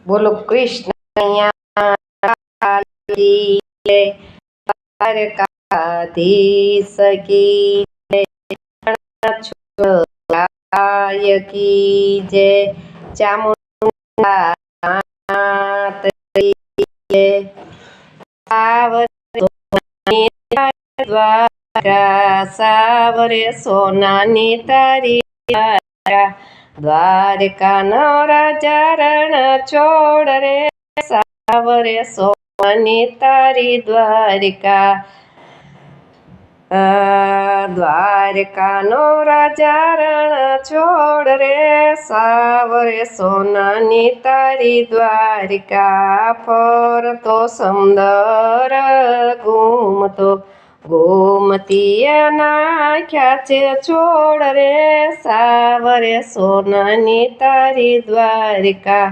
બોલો કૃષ્ણ કનૈયા કી જય, દ્વારકાધીશ કી જય, કી જય, ચામુંડા માત કી જય। સાવરે સોનાની તારી દ્વારકા નો રાજા રણ છોડ રે, સાવરે સોનાની તારી દ્વારકા। દ્વારકા નો રાજા રણ છોડ રે, સાવરે સોનાની તારી દ્વારકા। ફરતો સમંદર ઘૂમતો ગોમતીએ નાખ્યા છે છોડ રે, સાવરે સોનાની તારી દ્વારકા।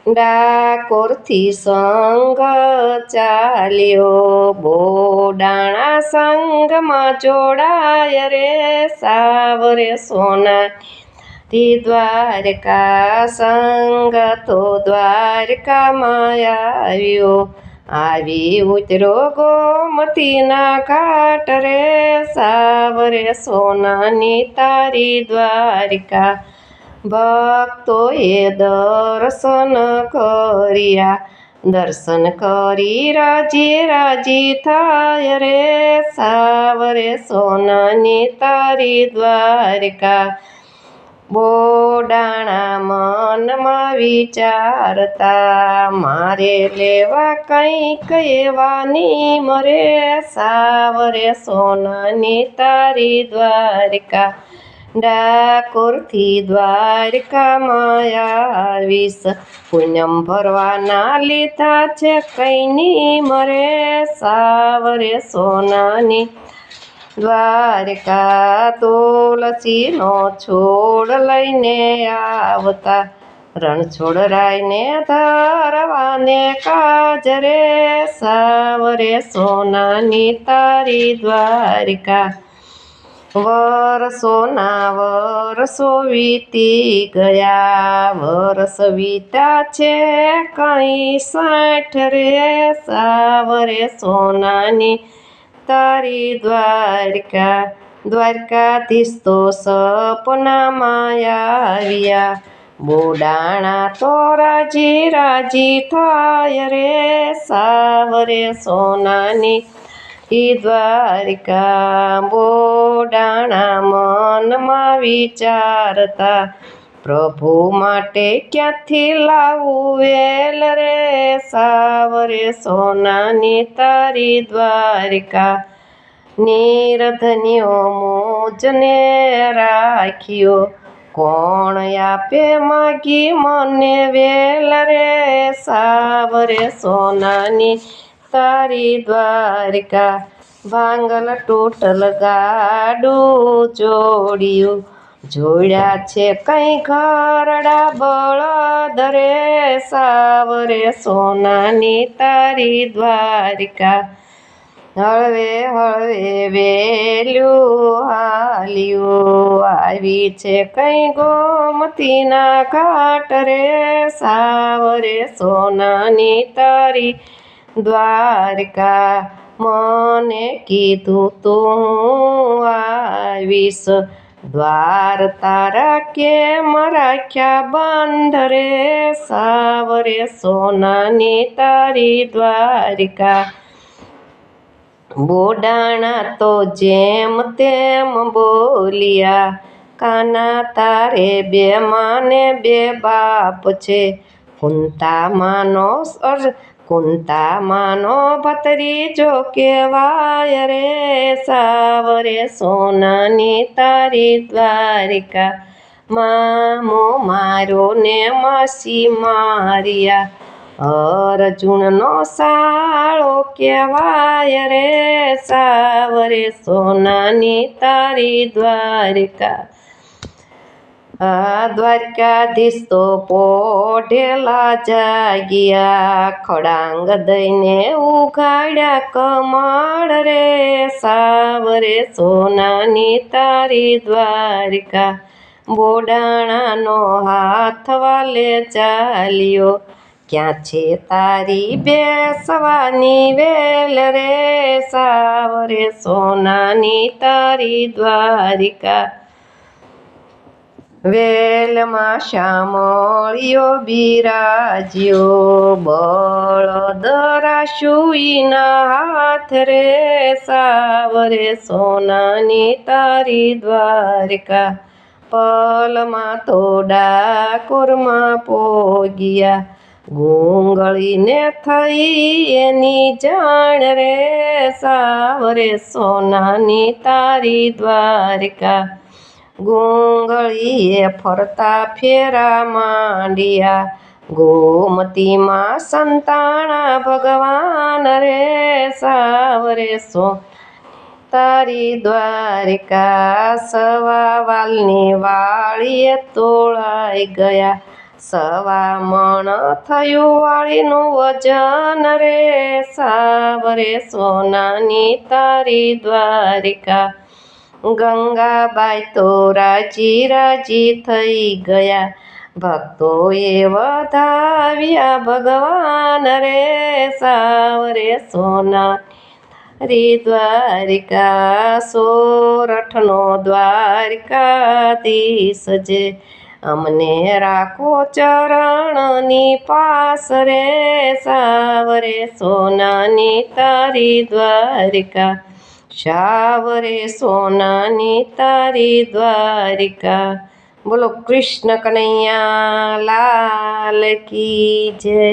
ડાકોરથી સંઘ ચાલ્યો બોડાણા સંગમાં જોડાય રે, સાવરે સોનાની દ્વારકા। સંગ તો દ્વારકામાં આવ્યો, આવી ઉતરો ગોમતીના ઘાટ રે, સાવરે સોનાની તારી દ્વારકા। ભક્તોએ દર્શન કર્યા, દર્શન કરી રાજી રાજી થાય રે, સાવરે સોનાની તારી દ્વારકા। બોડાણા મનમાં વિચારતા, મારે લેવા કંઈક એવા નીમ રે, સાવરે સોનાની તારી દ્વારકા। ડાકોરથી દ્વારકામાં આવીશ, પૂનમ ભરવાના લીધા છે કઈ નીમ રે, સાવરે સોનાની દ્વારકા। તુલસીનો છોડ લઈને આવતા, રણછોડરાયને ધરવાને કાજ રે, સાવરે સોનાની તારી દ્વારકા। વર્ષોના વર્ષો વીતી ગયા, વર્ષ વીતા છે કઈ 60 રે, સાવરે સોનાની તારી દ્વારકા। દ્વારકાધીશ તો સપનામાં આવ્યા, બોડાણા તો રાજી રાજી થાય રે, સાવરે સોનાની દ્વારકા। બોડાણા મનમાં વિચારતા, પ્રભુ માટે ક્યાંથી લાવું વેલ રે, સાવરે સોનાની તારી દ્વારકા। નિર્ધન્યો મુજને રાખ્યો, કોણ આપે માગી મને વેલ રે, સાવરે સોનાની તારી દ્વારકા। ભાંગલ તૂટલ ગાડું જોડ્યું, જોડ્યા છે કઈ ઘરડા બળદ રે, સાવરે સોનાની તારી દ્વારકા। હળવે હળવે વેલ્યું હાલ્યું, આવી છે કઈ ગોમતીના ઘાટ રે, સાવરે સોનાની તારી દ્વારકા। મને કીધું તું આવીશ, દ્વાર તારા કેમ રાખ્યા બંધ રે, સાવરે સોનાની તારી દ્વારકા। બોડાણા તો જેમ તેમ બોલ્યા, કાના તારે બે માને બે બાપ છે, કુંતામાનો ભત્રીજો કહેવાય રે, સાવરે સોનાની તારી દ્વારકા। મામો મારો ને માસી માર્યા, અર્જુનનો સાળો કહેવાય રે, સાવરે સોનાની તારી દ્વારકા। દ્વારકાધીશ તો પોઢેલા જાગ્યા, ખડાંગ દઈને ઉઘાડ્યા કમળ રે, સાવરે સોનાની તારી દ્વારકા। બોડાણાનો હાથ વાલે ચાલ્યો, ક્યાં છે તારી બેસવાની વેલ રે સાવરે સોનાની તારી દ્વારિકા વેલમાં શામળિયો બિરાજ્યો બળદ રાશુઈના હાથ રે સાવરે સોનાની તારી દ્વારિકા પલમાં તો ડાકોરમાં પોગ્યા ગૂંગળીને થઈ એની જાણ રે સાવરે સોનાની તારી દ્વારિકા ગૂંગળીએ ફરતા ફેરા માંડ્યા ગોમતીમાં સંતાણા ભગવાન રે સાવરે તારી દ્વારિકા સવા વાલની વાળીએ તોળાઈ ગયા સવા મણ થયું વાળીનું વજન રે સાવરે સોનાની તારી દ્વારિકા ગંગાબાઈ તો રાજી રાજી થઈ ગયા ભક્તોએ વધાવ્યા ભગવાન રે સાવરે સોનાની દ્વારિકા સોરઠનો દ્વારિકાધીશ જે અમને રાખો ચરણની પાસ રે સાવરે સોનાની તારી દ્વારિકા સાવરે સોનાની તારી દ્વારિકા બોલો કૃષ્ણ કનૈયા લાલ કી જય।